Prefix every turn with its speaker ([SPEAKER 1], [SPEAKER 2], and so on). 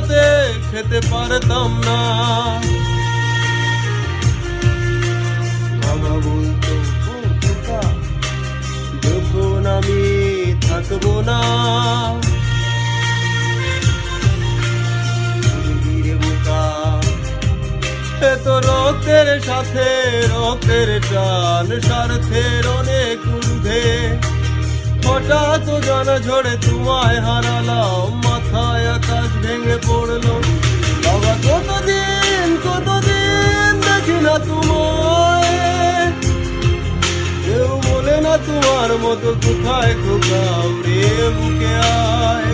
[SPEAKER 1] একসাথে খেতে পারতাম না। বাবা বলতো, ও খোকা, যখন আমি থাকবো না, রে বোকা, এ তো রক্তের সাথে রক্তের টান, স্বার্থের অনেক ঊর্ধ্বে। হঠাৎ জানা ঝড়ে তোমায় হারালাম, মাথায় আকাশ ভেঙে পড়লো। বাবা কতদিন দেখি না তোমায়, কেউ বলে না তোমার মতো কোথায় খোকা, রে বুকে আয়।